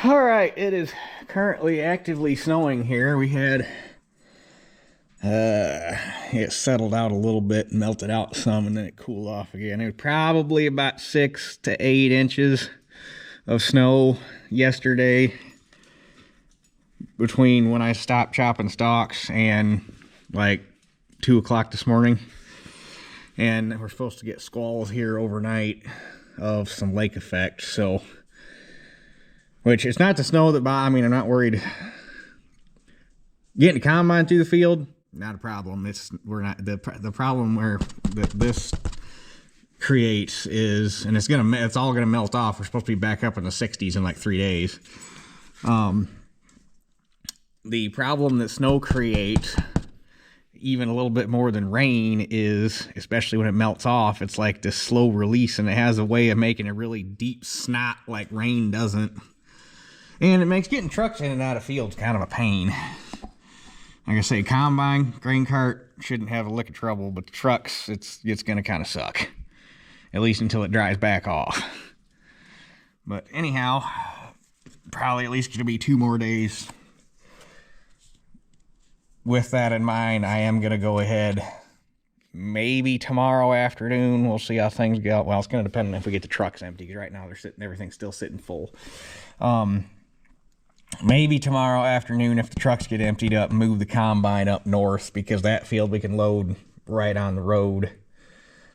All right, it is currently actively snowing here. We had it settled out a little bit, melted out some, and then it cooled off again. It was probably about 6 to 8 inches of snow yesterday between when I stopped chopping stalks and like 2 o'clock this morning. And we're supposed to get squalls here overnight of some lake effect, so which it's not the snow that I mean, I'm not worried. Getting the combine through the field, not a problem. We're not the problem where this creates is, and it's all gonna melt off. We're supposed to be back up in the 60s in like 3 days. The problem that snow creates, even a little bit more than rain, is, especially when it melts off, it's like this slow release, and it has a way of making a really deep snot like rain doesn't. And it makes getting trucks in and out of fields kind of a pain. Like I say, combine, grain cart shouldn't have a lick of trouble, but the trucks, it's going to kind of suck. At least until it dries back off. But anyhow, probably at least going to be 2 more days. With that in mind, I am going to go ahead, maybe tomorrow afternoon. We'll see how things go. Well, it's going to depend on if we get the trucks empty, because right now everything's still sitting full. Maybe tomorrow afternoon, if the trucks get emptied up, move the combine up north, because that field we can load right on the road,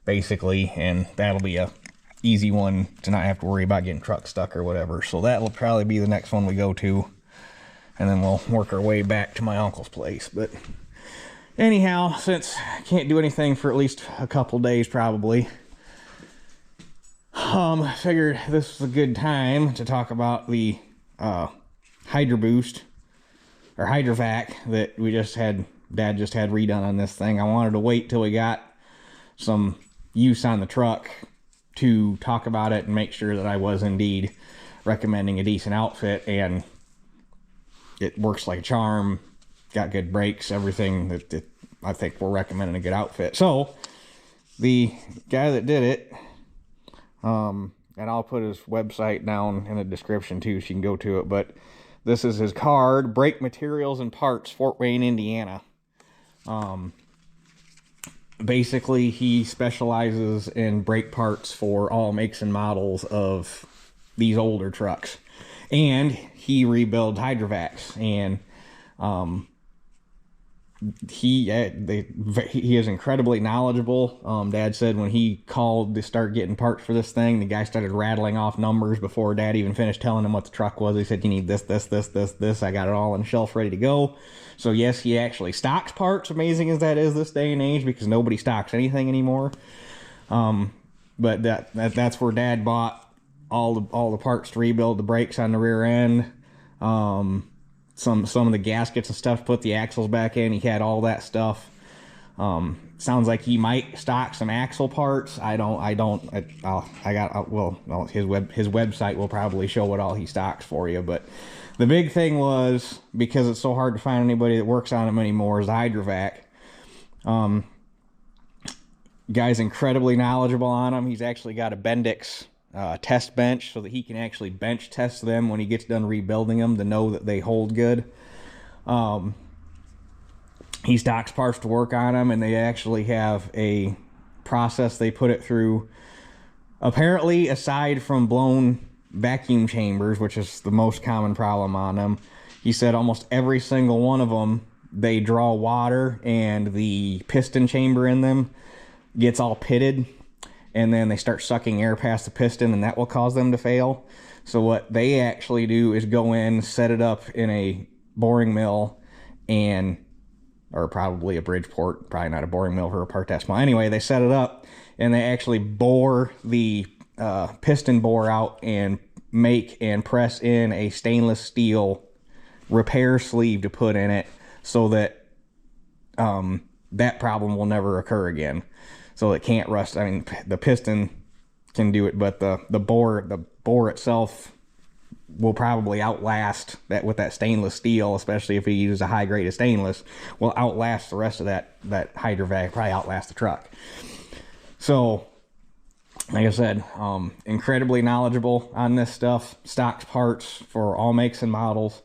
basically, and that'll be a easy one to not have to worry about getting trucks stuck or whatever. So that'll probably be the next one we go to, and then we'll work our way back to my uncle's place. But anyhow, since I can't do anything for at least a couple days probably, I figured this was a good time to talk about the Hydra-Boost or Hydra-Vac that Dad just had redone on this thing. I wanted to wait till we got some use on the truck to talk about it and make sure that I was indeed recommending a decent outfit, and it works like a charm, got good brakes, everything that I think we're recommending a good outfit. So the guy that did it, and I'll put his website down in the description too, so you can go to it, but this is his card, Brake Materials and Parts, Fort Wayne, Indiana. Basically, he specializes in brake parts for all makes and models of these older trucks. And he rebuilds Hydra-Vacs, and he is incredibly knowledgeable. Dad said when he called to start getting parts for this thing, the guy started rattling off numbers before Dad even finished telling him what the truck was. He said, you need this, this, this, this, this. I got it all on the shelf ready to go. So yes, he actually stocks parts, amazing as that is this day and age, because nobody stocks anything anymore. But that's where Dad bought all the parts to rebuild the brakes on the rear end. Some of the gaskets and stuff to put the axles back in. He had all that stuff. Sounds like he might stock some axle parts. His website will probably show what all he stocks for you. But the big thing was, because it's so hard to find anybody that works on them anymore, is the Hydra-Vac. Guy's incredibly knowledgeable on them. He's actually got a Bendix test bench, so that he can actually bench test them when he gets done rebuilding them to know that they hold good. He stocks parts to work on them, and they actually have a process they put it through. Apparently, aside from blown vacuum chambers, which is the most common problem on them, he said almost every single one of them, they draw water, and the piston chamber in them gets all pitted, and then they start sucking air past the piston, and that will cause them to fail. So what they actually do is go in, set it up in a boring mill, or probably a Bridgeport, probably not a boring mill for a part test mill. Anyway, they set it up, and they actually bore the piston bore out and make and press in a stainless steel repair sleeve to put in it, so that that problem will never occur again. So it can't rust. I mean, the piston can do it, but the bore itself will probably outlast that with that stainless steel, especially if he uses a high grade of stainless, will outlast the rest of that Hydra-Vac, probably outlast the truck. So like I said, incredibly knowledgeable on this stuff. Stocks parts for all makes and models.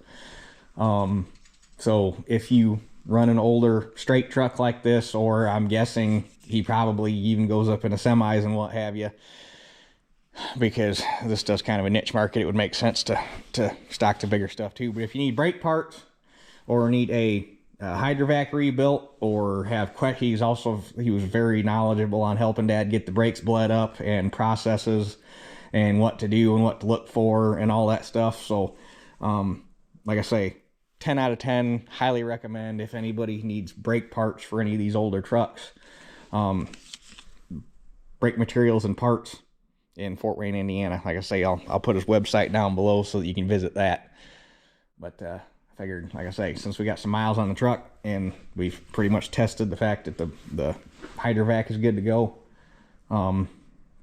So if you run an older straight truck like this, or I'm guessing he probably even goes up into semis and what have you, because this does kind of a niche market, it would make sense to stock the bigger stuff too. But if you need brake parts or need a Hydra-Vac rebuilt, or have he was very knowledgeable on helping Dad get the brakes bled up and processes and what to do and what to look for and all that stuff. So like I say, 10 out of 10, highly recommend if anybody needs brake parts for any of these older trucks. Brake materials and parts in Fort Wayne, Indiana. Like I say, I'll put his website down below so that you can visit that. But I figured, like I say, since we got some miles on the truck and we've pretty much tested the fact that the Hydra-Vac is good to go,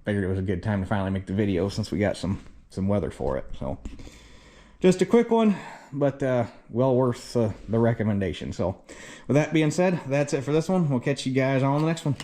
figured it was a good time to finally make the video since we got some weather for it. So just a quick one, but well worth the recommendation. So with that being said, that's it for this one. We'll catch you guys on the next one.